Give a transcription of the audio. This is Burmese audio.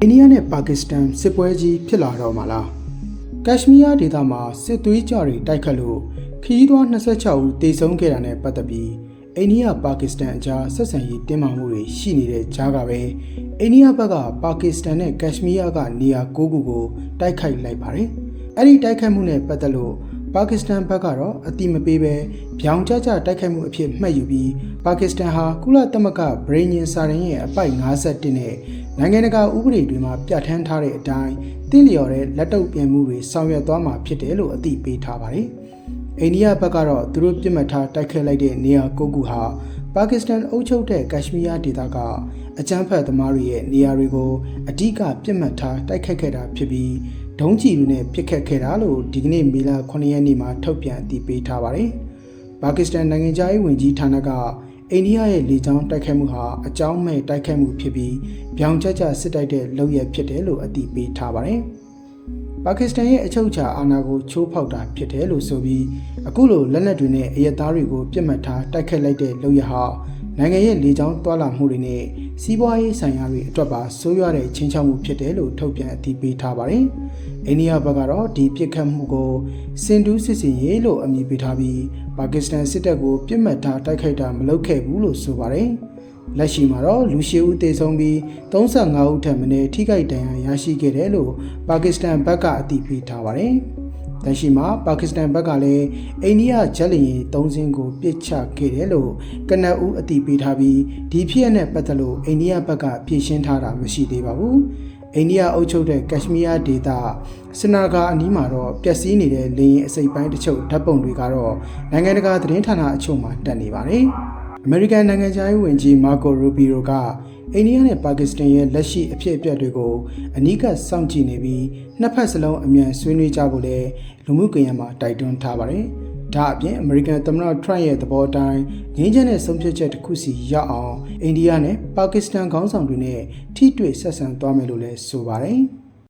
အိန္ဒိယနဲ့ပါကစ္စတန်စစ်ပွဲကြီးဖြစ်လာတော့မှာလားကက်ရှမီးယားဒေသမှာစစ်သွေးကြွတွေတိုက်ခတ်လို့ခရီးသွား26ဦးသေဆုံးခဲ့တာနဲ့ပတ်သက်ပြီးအိန္ဒိယပါကစ္စတန်အကြားဆက်ဆံရေးတင်းမာမှုတွေရှိနေတဲ့ကြားကပဲအိန္ဒိယဘက်ကပါကစ္စတန်နဲ့ကက်ရှမီးယားကနေရာ9ခုကိုတိုက်ခိုက်လိုက်ပါတယ်။အဲ့ဒီတိုက်ခိုက်မှုနဲ့ပတ်သက်လို့ပါကစ္စတန်ဘက်ကတော့အတိမပေးပဲဗျောင်ကျတိုက်ခိုက်မှုအဖြစ်မှတ်ယူပြီးပါကစ္စတန်ဟာကုလသမဂ္ဂဗြိညင်စာရင်းရဲ့အပိုက်51နဲ့နိုင်ငံတကာဥပဒေတွေမှာပြဋ္ဌာန်းထားတဲ့အတိုင်းတင့်လျော်တဲ့လက်တုပ်ပြန်မှုတွေဆောင်ရွက်သွားမှာဖြစ်တယ်လို့အသိပေးထားပါတယ်။အိန္ဒိယဘက်ကတော့သူတို့ပြစ်မှတ်ထားတိုက်ခိုက်လိုက်တဲ့နေရာ9ခုဟာပါကစ္စတန်အုပ်ချုပ်တဲ့ကက်ရှမီးယားဒေသကအကြမ်းဖက်သမားတွေရဲ့နေရာတွေကိုအဓိကပြစ်မှတ်ထားတိုက်ခိုက်ခဲ့တာဖြစ်ပြီးဒုံးကျည်တွေနဲ့ပစ်ခတ်ခဲ့တာလို့ဒီကနေ့မေလ9ရက်နေ့မှာထုတ်ပြန်အသိပေးထားပါတယ်။ပါကစ္စတန်နိုင်ငံခြားရေးဝန်ကြီးဌာနကအိန္ဒိယရဲ့လေကြောင်းတိုက်ခိုက်မှုဟာအကြောင်းမဲ့တိုက်ခိုက်မှုဖြစ်ပြီးဗျောင်ကျစစ်တိုက်တဲ့လုပ်ရဖြစ်တယ်လို့အသိပေးထားပါတယ်။ပါကစ္စတန်ရဲ့အချုပ်အခြာအာဏာကိုချိုးဖောက်တာဖြစ်တယ်လို့ဆိုပြီးအခုလိုလက်နက်တွေနဲ့အရက်သားတွေကိုပြစ်မှတ်ထားတိုက်ခိုက်လိုက်တဲ့လုပ်ရဟာနိုင်ငံရဲ့လေကြောင်းတွာလာမှုတွေနဲ့စီးပွားရေးဆိုင်ရာတွေအတွက်ပါဆိုးရွားတဲ့ချင်းချောက်မှုဖြစ်တယ်လို့ထုတ်ပြန်အသိပေးထားပါတယ်။အိန္ဒိယဘက်ကတော့ဒီပြစ်ခတ်မှုကိုစင်တူးစစ်စင်ရေးလို့အမည်ပေးထားပြီးပါကစ္စတန်စစ်တပ်ကိုပြစ်မှတ်ထားတိုက်ခိုက်တာမလုပ်ခဲ့ဘူးလို့ဆိုပါတယ်။လက်ရှိမှာတော့လူ10ဦးသေဆုံးပြီး35ဦးထက်မနည်းထိခိုက်ဒဏ်ရာရရှိခဲ့တယ်လို့ပါကစ္စတန်ဘက်ကအသိပေးထားပါတယ်။လက်ရှိမှာပါကစ္စတန်ဘက်ကလည်းအိန္ဒိယဂျက်လီရင်3စင်းကိုပစ်ချခဲ့တယ်လို့ကနဦးအသိပေးထားပြီးဒီဖြစ်ရပ်နဲ့ပတ်သက်လို့အိန္ဒိယဘက်ကဖြေရှင်းထားတာမရှိသေးပါဘူး။အိန္ဒိယအုပ်ချုပ်တဲ့ကက်ရှမီးယားဒေသစနာဂါအနီးမှာတော့ပျက်စီးနေတဲ့လေယာဉ်အစိပ်ပိုင်းတချို့ဓာတ်ပုံတွေကတော့နိုင်ငံတကာသတင်းဌာနအချို့မှာတက်နေပါတယ်။အမေရိကန်နိုင်ငံခြားရေးဝန်ကြီးမာကိုရူဘီရိုကအိန္ဒိယနဲ့ပါကစ္စတန်ရဲ့လက်ရှိအဖြစ်အပျက်တွေကိုအနီးကပ်စောင့်ကြည့်နေပြီးနှစ်ဖက်စလုံးအမြန်ဆွေးနွေးကြဖို့လည်းလူမှုကွန်ရက်မှာတိုက်တွန်းထားပါတယ်။ဒါအပြင်အမေရိကန်သမ္မတထရန့်ရဲ့သဘောအတိုင်းငြိမ်းချမ်းတဲ့ဆုံးဖြတ်ချက်တစ်ခုစီရအောင်အိန္ဒိယနဲ့ပါကစ္စတန်ခေါင်းဆောင်တွေနဲ့ထိတွေ့ဆက်ဆံသွားမယ်လို့လည်းဆိုပါတယ်။